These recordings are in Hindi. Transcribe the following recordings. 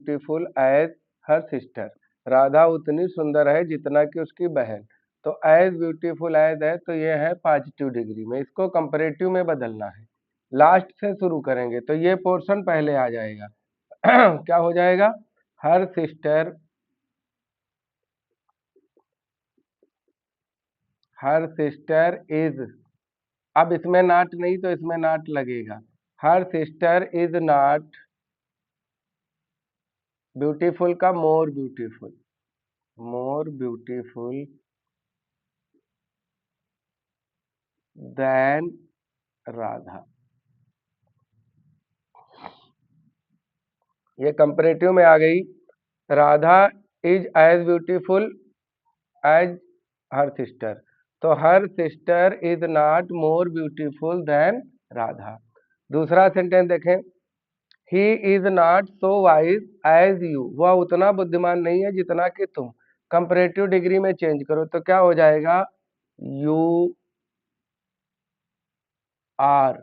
Beautiful as her sister. Radha उतनी सुंदर है जितना कि उसकी बहन। तो एज ब्यूटीफुल एज है तो ये है पॉजिटिव डिग्री में, इसको कंपैरेटिव में बदलना है। लास्ट से शुरू करेंगे तो ये पोर्शन पहले आ जाएगा। क्या हो जाएगा? हर सिस्टर इज, अब इसमें नॉट नहीं तो इसमें नॉट लगेगा। हर सिस्टर इज नॉट ब्यूटीफुल का मोर ब्यूटीफुल देन राधा। ये कंपैरेटिव में आ गई। Radha is as beautiful as her sister, तो her sister is not more beautiful than Radha. दूसरा सेंटेंस देखें, he is not so wise as you, वह उतना बुद्धिमान नहीं है जितना कि तुम। कंपैरेटिव डिग्री में चेंज करो तो क्या हो जाएगा? You are.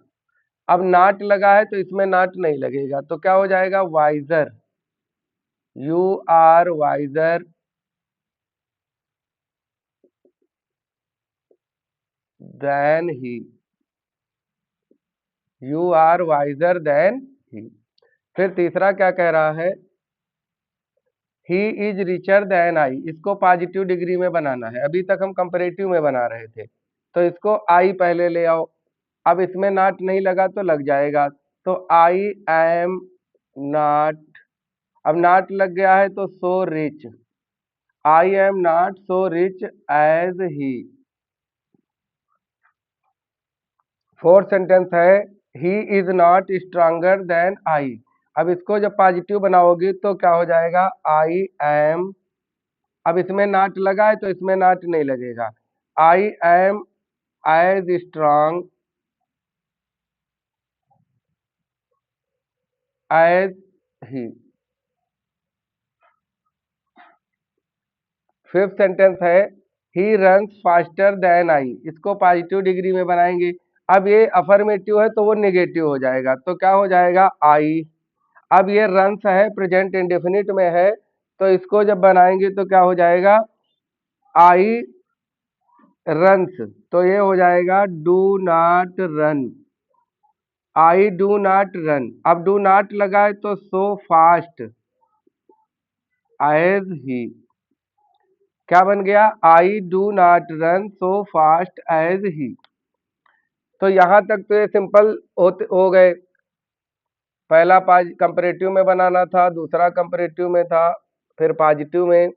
अब नॉट लगा है तो इसमें नॉट नहीं लगेगा तो क्या हो जाएगा? Wiser. You are wiser than he, you are wiser than he. फिर तीसरा क्या कह रहा है? He is richer than I, इसको पॉजिटिव डिग्री में बनाना है। अभी तक हम कंपैरेटिव में बना रहे थे तो इसको आई पहले ले आओ। अब इसमें नॉट नहीं लगा तो लग जाएगा, तो आई एम नॉट। अब नॉट लग गया है तो so rich, I am not so rich as he. Fourth sentence है, he is not stronger than I. अब इसको जब पॉजिटिव बनाओगे तो क्या हो जाएगा? I am. अब इसमें नॉट लगा है तो इसमें नॉट नहीं लगेगा। I am as strong as he. Fifth sentence है, he runs faster than I, इसको पॉजिटिव डिग्री में बनाएंगे। अब ये अफर्मेटिव है तो वो नेगेटिव हो जाएगा तो क्या हो जाएगा? आई। अब ये रन्स है, प्रेजेंट इंडेफिनिट में है तो इसको जब बनाएंगे तो क्या हो जाएगा? आई रन्स, तो ये हो जाएगा do not run. I do not run. अब डू नॉट लगा है तो सो फास्ट एज ही। क्या बन गया? I do not run so fast as he. तो यहां तक तो ये सिंपल हो गए। पहला कंपैरेटिव में बनाना था, दूसरा कंपैरेटिव में था, फिर पॉजिटिव में।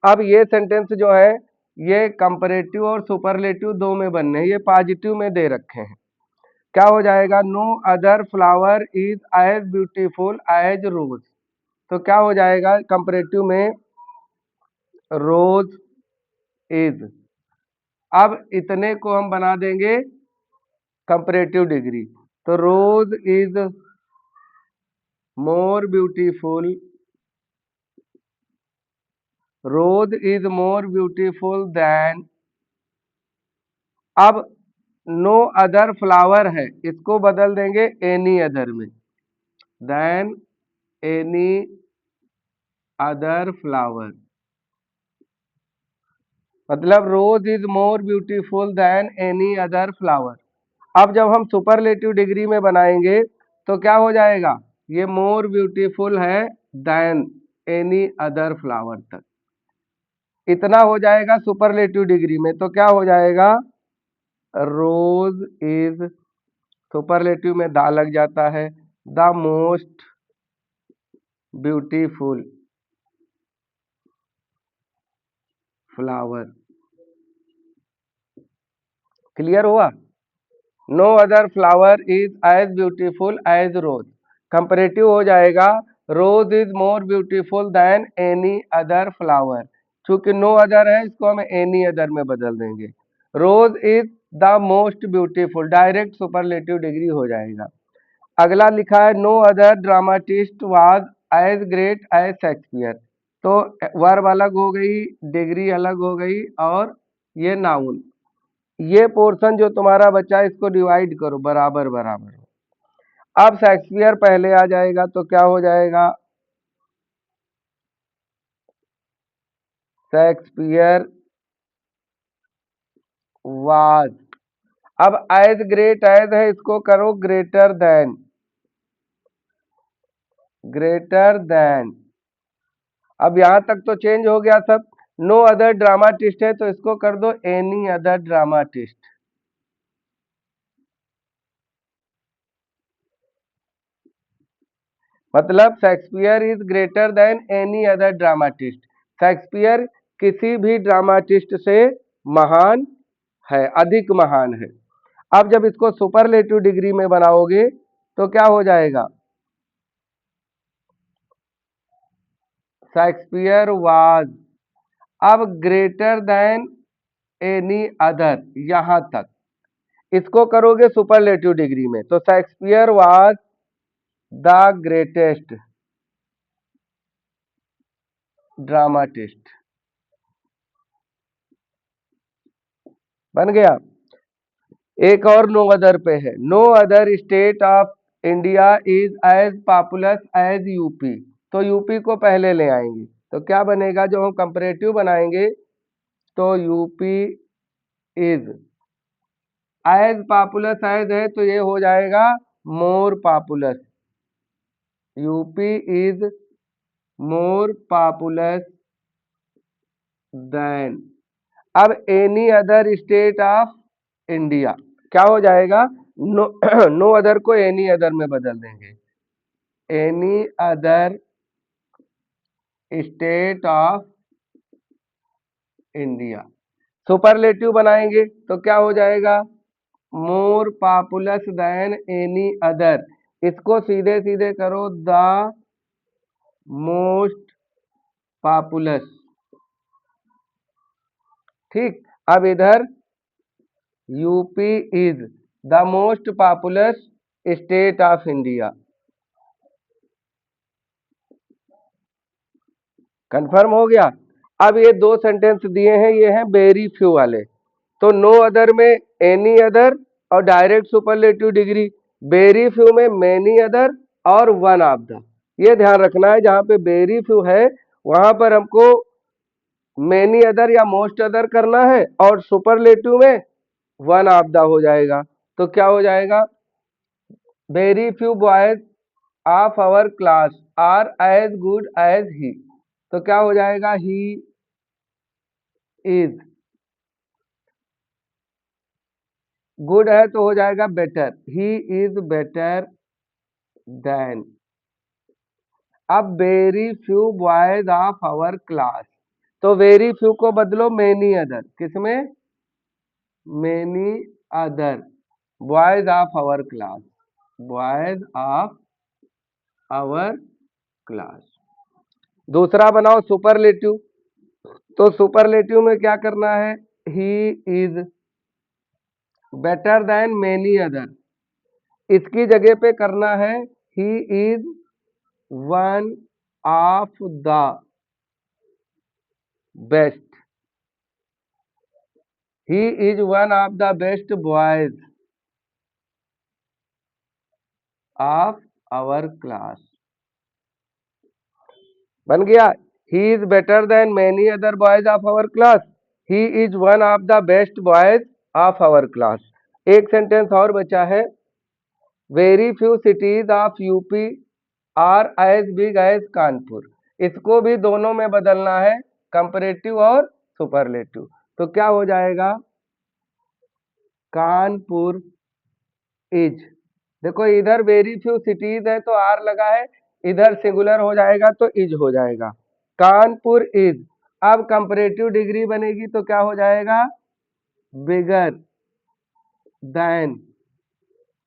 अब ये सेंटेंस जो है ये कंपैरेटिव और सुपरलेटिव दो में बनने हैं, ये पॉजिटिव में दे रखे हैं। क्या हो जाएगा? No other flower is as beautiful as rose. तो क्या हो जाएगा कंपैरेटिव में? Rose is. अब इतने को हम बना देंगे कंपैरेटिव डिग्री, तो rose is more beautiful, rose is more beautiful than. अब नो अदर फ्लावर है, इसको बदल देंगे एनी अदर में, देन एनी अदर फ्लावर। मतलब rose is more beautiful than any other flower. अब जब हम सुपरलेटिव डिग्री में बनाएंगे तो क्या हो जाएगा? ये मोर ब्यूटीफुल है देन एनी अदर फ्लावर तक, इतना हो जाएगा सुपरलेटिव डिग्री में। तो क्या हो जाएगा? रोज इज, सुपरलेटिव में दा लग जाता है, the most beautiful flower. Clear हुआ? No other flower is as beautiful as rose. Comparative हो जाएगा, rose is more beautiful than any other flower. चूंकि नो अदर है इसको हम एनी अदर में बदल देंगे। Rose is the most beautiful, direct superlative degree हो जाएगा। अगला लिखा है, no other dramatist was as great as Shakespeare. तो वर्ब अलग हो गई, डिग्री अलग हो गई, और ये नाउन। ये पोर्शन जो तुम्हारा बच्चा इसको डिवाइड करो बराबर बराबर। अब शेक्सपियर पहले आ जाएगा तो क्या हो जाएगा? Shakespeare was. अब एज ग्रेट एज है, इसको करो ग्रेटर देन, ग्रेटर देन। अब यहां तक तो चेंज हो गया सब। नो अदर ड्रामाटिस्ट है तो इसको कर दो एनी अदर ड्रामाटिस्ट। मतलब Shakespeare is greater than any other dramatist. Shakespeare किसी भी ड्रामाटिस्ट से महान है, अधिक महान है। अब जब इसको सुपरलेटिव डिग्री में बनाओगे तो क्या हो जाएगा? Shakespeare was. अब ग्रेटर देन एनी अदर, यहां तक इसको करोगे सुपरलेटिव डिग्री में तो Shakespeare was the greatest dramatist. बन गया। एक और नो अदर पे है। No other state of India is as populous as UP. तो यूपी को पहले ले आएंगे तो क्या बनेगा? जो हम कंपैरेटिव बनाएंगे तो UP is as populous as है तो ये हो जाएगा more populous. UP is more populous than. अब any other state of India क्या हो जाएगा? नो नो अदर को एनी अदर में बदल देंगे। Any other state of India. Superlative बनाएंगे तो क्या हो जाएगा? More populous than any other. इसको सीधे सीधे करो द मोस्ट पॉपुलस। ठीक। अब इधर UP is the most populous state of India. Confirm हो गया। अब ये दो सेंटेंस दिए हैं, ये हैं वेरी फ्यू वाले। तो नो अदर में एनी अदर और direct superlative degree, very few में मेनी अदर और वन ऑफ द। ये ध्यान रखना है, जहां पे वेरी फ्यू है वहां पर हमको मेनी अदर या मोस्ट अदर करना है और सुपरलेटिव में वन ऑफ द हो जाएगा। तो क्या हो जाएगा? Very few boys of our class are as good as he. तो क्या हो जाएगा? He is. गुड है तो हो जाएगा better, he is better than. अब very few boys of our class, तो वेरी फ्यू को बदलो मेनी अदर। किसमें? Many other boys of our class, boys of our class. दूसरा बनाओ सुपरलेटिव। तो सुपरलेटिव में क्या करना है? He is better than many other. इसकी जगह पे करना है he is one of the best. He is one of the best boys of our class. बन गया। He is better than many other boys of our class, he is one of the best boys of our class. एक सेंटेंस और बचा है। Very few cities of UP are as big as Kanpur. इसको भी दोनों में बदलना है, कंपैरेटिव और सुपरलेटिव। तो क्या हो जाएगा? कानपुर इज। देखो इधर वेरी फ्यू सिटीज है तो आर लगा है, इधर सिंगुलर हो जाएगा तो इज हो जाएगा। कानपुर इज। अब कंपैरेटिव डिग्री बनेगी तो क्या हो जाएगा? Bigger than.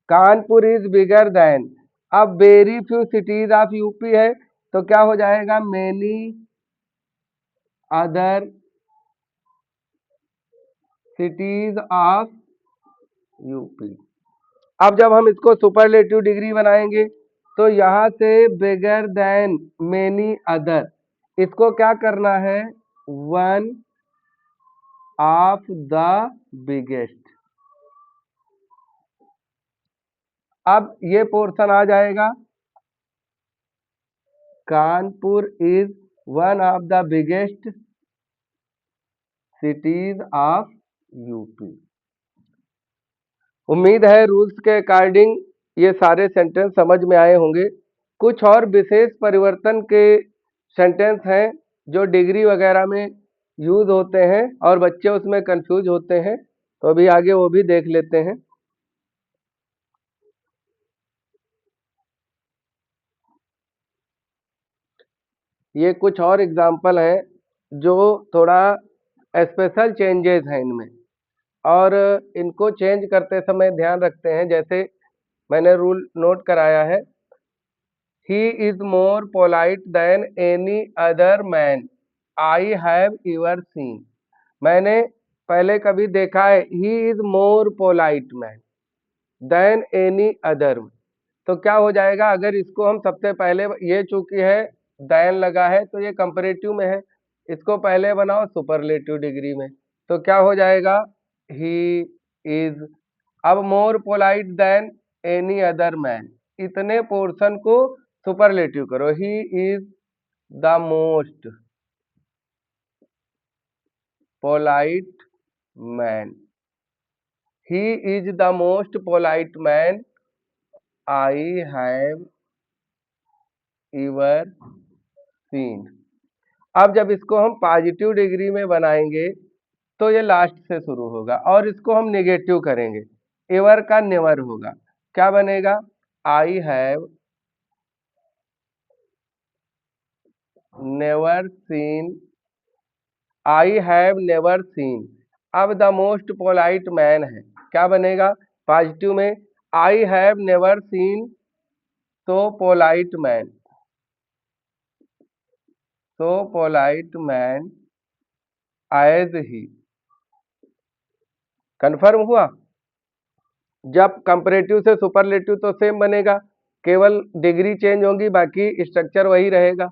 Kanpur is bigger than. अब very few cities of UP है तो क्या हो जाएगा? Many other cities of UP. अब जब हम इसको सुपरलेटिव डिग्री बनाएंगे तो यहां से बिगर देन मेनी अदर, इसको क्या करना है? One of the biggest. अब ये पोर्शन आ जाएगा, Kanpur is one of the biggest cities of UP. उम्मीद है रूल्स के अकॉर्डिंग ये सारे सेंटेंस समझ में आए होंगे। कुछ और विशेष परिवर्तन के सेंटेंस हैं जो डिग्री वगैरह में यूज होते हैं और बच्चे उसमें कंफ्यूज होते हैं, तो अभी आगे वो भी देख लेते हैं। ये कुछ और एग्जाम्पल हैं जो थोड़ा स्पेशल चेंजेस हैं इनमें, और इनको चेंज करते समय ध्यान रखते हैं। जैसे मैंने रूल नोट कराया है, he is more polite than any other man I have ever seen. मैंने पहले कभी देखा है, he is more polite man than any other. तो क्या हो जाएगा, अगर इसको हम सबसे पहले, ये चूंकि है देन लगा है तो ये कंपैरेटिव में है, इसको पहले बनाओ सुपरलेटिव डिग्री में, तो क्या हो जाएगा, ही इज। अब more polite than any other man, इतने पोर्शन को सुपरलेटिव करो, he is the most polite man, he is the most polite man I have ever seen. अब जब इसको हम पॉजिटिव डिग्री में बनाएंगे तो ये लास्ट से शुरू होगा, और इसको हम नेगेटिव करेंगे, एवर का नेवर होगा। क्या बनेगा, I have never seen, I have never seen. अब द मोस्ट पोलाइट मैन है, क्या बनेगा पॉजिटिव में, I have never seen so polite man, so polite man as he. Confirm हुआ। जब कंपैरेटिव से सुपरलेटिव तो सेम बनेगा, केवल डिग्री चेंज होगी, बाकी स्ट्रक्चर वही रहेगा।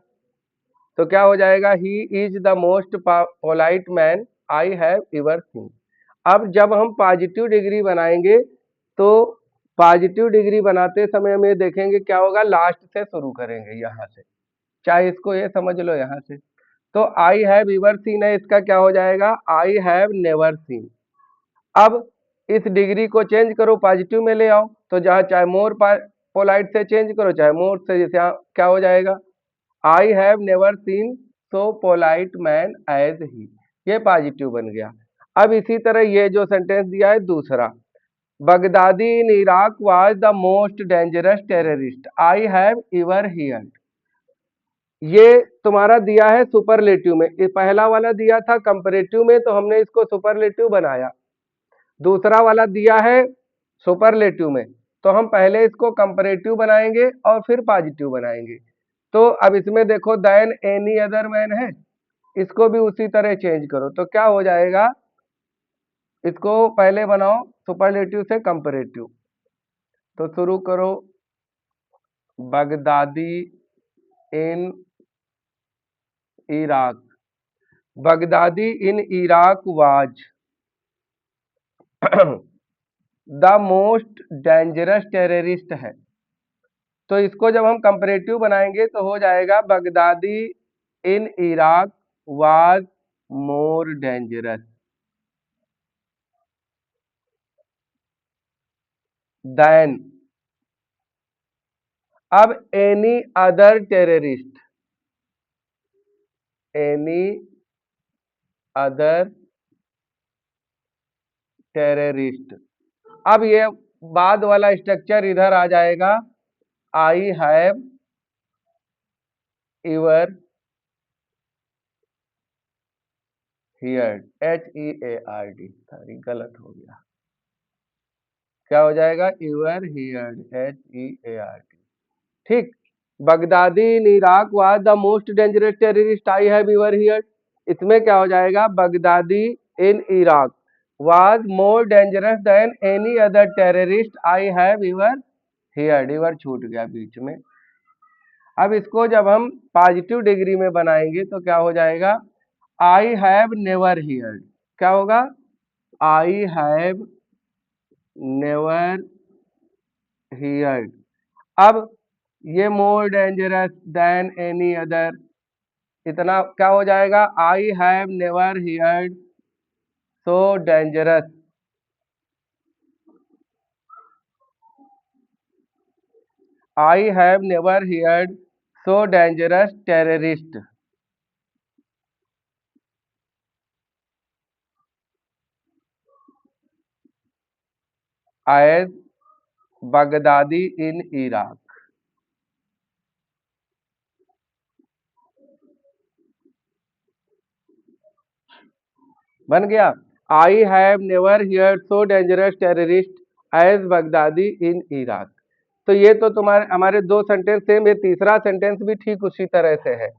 तो क्या हो जाएगा, he is the most polite man I have ever seen. अब जब हम पॉजिटिव डिग्री बनाएंगे तो पॉजिटिव डिग्री बनाते समय हम ये देखेंगे क्या होगा, लास्ट से शुरू करेंगे यहाँ से, चाहे इसको ये समझ लो यहाँ से। तो आई हैव एवर सीन है, इसका क्या हो जाएगा, आई हैव नेवर सीन। अब इस डिग्री को चेंज करो, पॉजिटिव में ले आओ, तो जहाँ चाहे मोर पोलाइट से चेंज करो, चाहे मोर से, जैसे क्या हो जाएगा, I have never seen so polite man as he, ये पॉजिटिव बन गया। अब इसी तरह ये जो सेंटेंस दिया है दूसरा, Baghdadi in Iraq was the most dangerous terrorist I have ever heard. ये तुम्हारा दिया है सुपरलेटिव में, ये पहला वाला दिया था कंपैरेटिव में, तो हमने इसको सुपरलेटिव बनाया। दूसरा वाला दिया है सुपरलेटिव में, तो हम पहले इसको कंपैरेटिव बनाएंगे और फिर पॉजिटिव बनाएंगे। तो अब इसमें देखो देन एनी अदर मैन है, इसको भी उसी तरह चेंज करो, तो क्या हो जाएगा, इसको पहले बनाओ सुपरलेटिव से कंपैरेटिव। तो शुरू करो, Baghdadi in Iraq, Baghdadi in Iraq was the most dangerous terrorist है। तो इसको जब हम कंपैरेटिव बनाएंगे तो हो जाएगा, Baghdadi in Iraq was more dangerous than. अब any other terrorist, any other terrorist. अब ये बाद वाला स्ट्रक्चर इधर आ जाएगा, I have ever heard, HEARD, sorry गलत हो गया, क्या हो जाएगा, एवर हियर्ड, HEARD। ठीक, Baghdadi in Iraq was the most dangerous terrorist I have ever heard. इसमें क्या हो जाएगा, Baghdadi in Iraq was more dangerous than any other terrorist I have ever heard, ever छूट गया बीच में। अब इसको जब हम पॉजिटिव डिग्री में बनाएंगे तो क्या हो जाएगा, आई हैव नेवर हियर्ड, क्या होगा, आई हैव नेवर हियर्ड। अब ये मोर डेंजरस देन एनी अदर, इतना क्या हो जाएगा, I have never heard so dangerous. I have never heard so dangerous terrorist as Baghdadi in Iraq. बन गया। I have never hear so dangerous terrorist as Baghdadi in Iraq. तो ये तो तुम्हारे हमारे दो सेंटेंस सेम है, तीसरा सेंटेंस भी ठीक उसी तरह से है।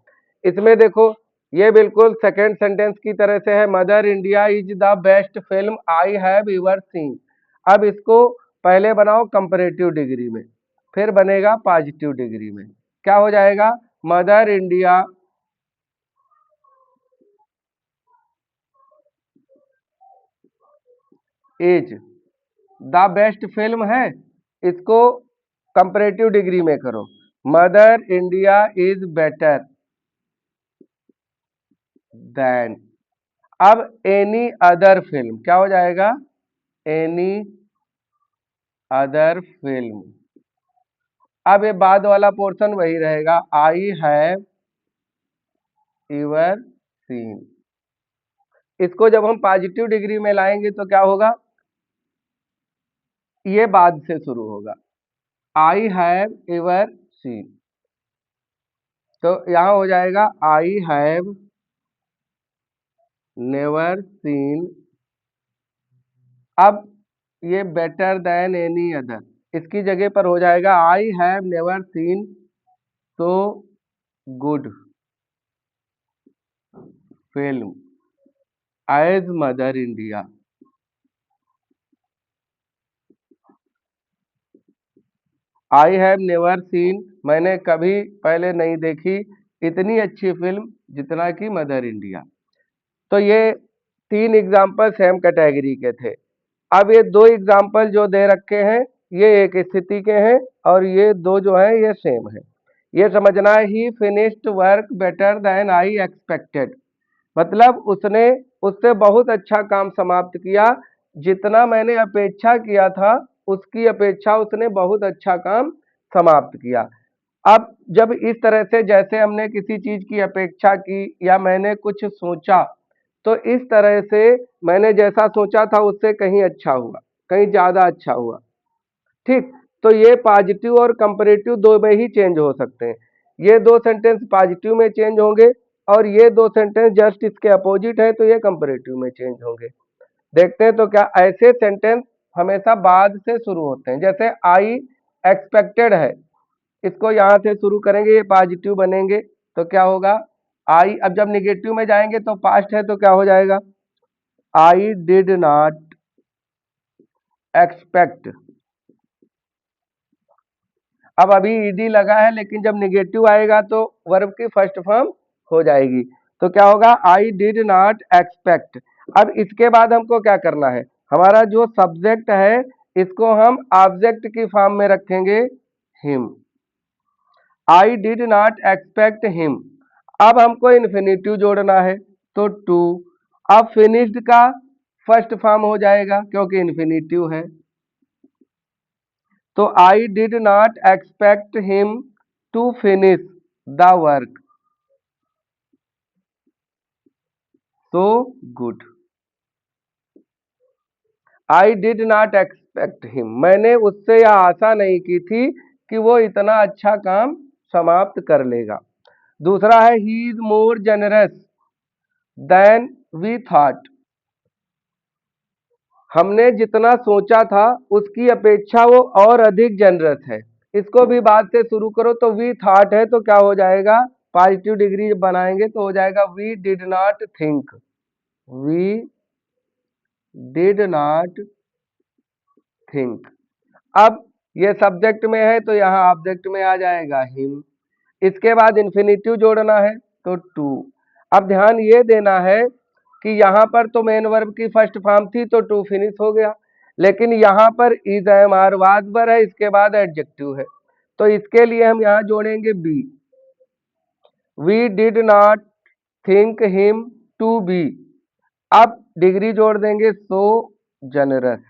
इसमें देखो ये बिल्कुल सेकंड सेंटेंस की तरह से है, mother India is the best film I have ever seen. अब इसको पहले बनाओ कंपैरेटिव डिग्री में, फिर बनेगा पॉजिटिव डिग्री में। क्या हो जाएगा? Mother India is the best film है, इसको कंपैरेटिव डिग्री में करो। Mother India is better than. अब एनी अदर फिल्म क्या हो जाएगा? Any other film. अब ये बाद वाला पोर्शन वही रहेगा, आई हैव एवर सीन। इसको जब हम पॉजिटिव डिग्री में लाएंगे तो क्या होगा? ये बाद से शुरू होगा, आई हैव एवर सीन। तो यहां हो जाएगा आई हैव नेवर सीन। अब ये बेटर देन एनी अदर, इसकी जगह पर हो जाएगा I have never seen so good film as Mother India. I have never seen, मैंने कभी पहले नहीं देखी इतनी अच्छी फिल्म जितना कि मदर इंडिया। तो ये तीन एग्जाम्पल सेम कैटेगरी के थे। अब ये दो एग्जाम्पल जो दे रखे हैं ये एक स्थिति के हैं और ये दो जो है ये सेम है। ये समझना he finished work better than I expected, मतलब उसने उससे बहुत अच्छा काम समाप्त किया, जितना मैंने अपेक्षा किया था उसकी अपेक्षा उसने बहुत अच्छा काम समाप्त किया। अब जब इस तरह से जैसे हमने किसी चीज की अपेक्षा की या मैंने कुछ सोचा, तो इस तरह से मैंने जैसा सोचा था उससे कहीं अच्छा हुआ, कहीं ज्यादा अच्छा हुआ। ठीक, तो ये पॉजिटिव और कंपैरेटिव दो में ही चेंज हो सकते हैं। ये दो सेंटेंस पॉजिटिव में चेंज होंगे और ये दो सेंटेंस जस्ट इसके अपोजिट है तो ये कंपैरेटिव में चेंज होंगे। देखते हैं तो क्या ऐसे सेंटेंस हमेशा बाद से शुरू होते हैं। जैसे आई एक्सपेक्टेड है, इसको यहां से शुरू करेंगे ये पॉजिटिव बनेंगे तो क्या होगा? आई, अब जब निगेटिव में जाएंगे तो पास्ट है तो क्या हो जाएगा? आई डिड नॉट एक्सपेक्ट। अब अभी ईडी लगा है लेकिन जब निगेटिव आएगा तो वर्ब की फर्स्ट फॉर्म हो जाएगी, तो क्या होगा? आई डिड नॉट एक्सपेक्ट। अब इसके बाद हमको क्या करना है? हमारा जो सब्जेक्ट है इसको हम ऑब्जेक्ट की फॉर्म में रखेंगे, him. I did not expect him. अब हमको इन्फिनिटिव जोड़ना है तो टू। अब फिनिश्ड का फर्स्ट फॉर्म हो जाएगा क्योंकि इन्फिनिटिव है, तो I did not expect him to finish the work so good. I did not expect him, मैंने उससे यह आशा नहीं की थी कि वो इतना अच्छा काम समाप्त कर लेगा। दूसरा है he is more generous than we thought, हमने जितना सोचा था उसकी अपेक्षा वो और अधिक जनरस है। इसको भी बाद से शुरू करो तो वी थॉट है तो क्या हो जाएगा? पॉजिटिव डिग्री बनाएंगे तो हो जाएगा we did not think. We did not think. अब ये सब्जेक्ट में है तो यहाँ ऑब्जेक्ट में आ जाएगा हिम। इसके बाद इन्फिनिटिव जोड़ना है तो टू। अब ध्यान ये देना है कि यहाँ पर तो मेन वर्ब की फर्स्ट फॉर्म थी तो टू फिनिश हो गया, लेकिन यहाँ पर is am are was were है, इसके बाद एडजेक्टिव है, तो इसके लिए हम यहाँ जोड़ेंगे be. We did not think him to be. अब डिग्री जोड़ देंगे so generous.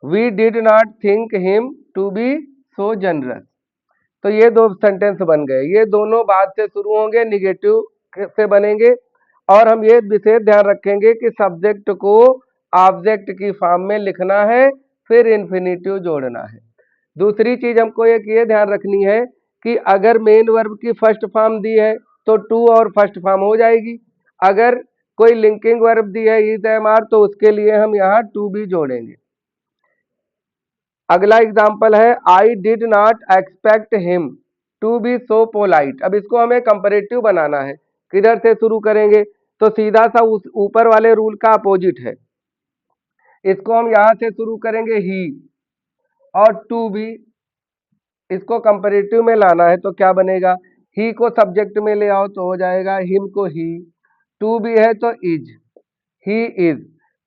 We did not think him to be so generous. तो ये दो सेंटेंस बन गए, ये दोनों बाद से शुरू होंगे, निगेटिव से बनेंगे। और हम ये विशेष ध्यान रखेंगे कि सब्जेक्ट को ऑब्जेक्ट की फॉर्म में लिखना है, फिर इन्फिनिटिव जोड़ना है। दूसरी चीज हमको ये ध्यान रखनी है कि अगर मेन वर्ब की फर्स्ट फॉर्म दी है तो टू और फर्स्ट फॉर्म हो जाएगी। अगर कोई लिंकिंग वर्ब दी है इज एम आर तो उसके लिए हम यहाँ टू भी जोड़ेंगे। अगला एग्जाम्पल है I did not expect him to be so polite. अब इसको हमें कंपैरेटिव बनाना है, किधर से शुरू करेंगे? तो सीधा सा उस ऊपर वाले रूल का अपोजिट है, इसको हम यहां से शुरू करेंगे ही, और टू बी इसको कंपैरेटिव में लाना है तो क्या बनेगा? ही को सब्जेक्ट में ले आओ तो हो जाएगा हिम को ही, टू बी है तो is, he is,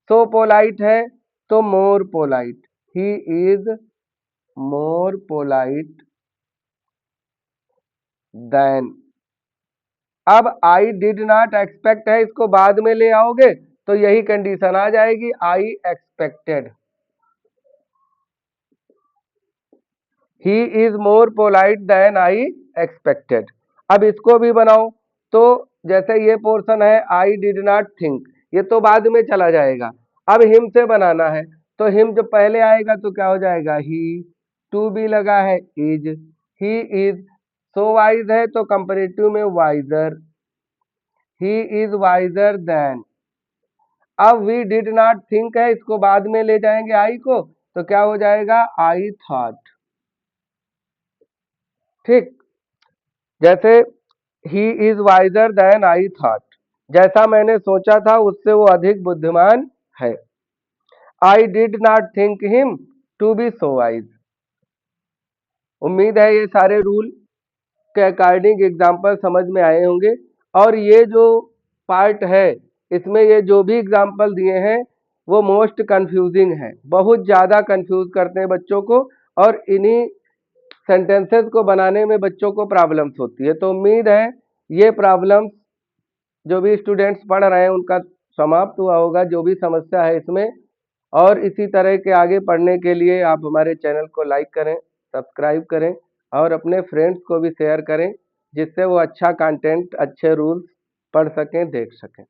so polite है तो more polite, he is more polite than. अब आई डिड नॉट एक्सपेक्ट है, इसको बाद में ले आओगे तो यही कंडीशन आ जाएगी, I expected. He is more polite than I expected. अब इसको भी बनाओ तो जैसे ये पोर्शन है आई डिड नॉट थिंक, ये तो बाद में चला जाएगा। अब हिम से बनाना है तो हिम जब पहले आएगा तो क्या हो जाएगा? ही, टू बी लगा है is, he is, so wise है तो कंपैरेटिव में wiser, he is wiser than. अब वी डिड नॉट थिंक है, इसको बाद में ले जाएंगे आई को तो क्या हो जाएगा? I thought. ठीक, जैसे he is wiser than I thought, जैसा मैंने सोचा था उससे वो अधिक बुद्धिमान है। I did not think him to be so wise. उम्मीद है ये सारे रूल के अकॉर्डिंग एग्जाम्पल समझ में आए होंगे। और ये जो पार्ट है इसमें ये जो भी एग्जाम्पल दिए हैं वो मोस्ट कंफ्यूजिंग है, बहुत ज़्यादा कंफ्यूज करते हैं बच्चों को, और इन्हीं सेंटेंसेस को बनाने में बच्चों को प्रॉब्लम्स होती है। तो उम्मीद है ये प्रॉब्लम्स जो भी स्टूडेंट्स पढ़ रहे हैं उनका समाप्त हुआ होगा, जो भी समस्या है इसमें। और इसी तरह के आगे पढ़ने के लिए आप हमारे चैनल को लाइक करें, सब्सक्राइब करें और अपने फ्रेंड्स को भी शेयर करें, जिससे वो अच्छा कंटेंट, अच्छे रूल्स पढ़ सकें, देख सकें।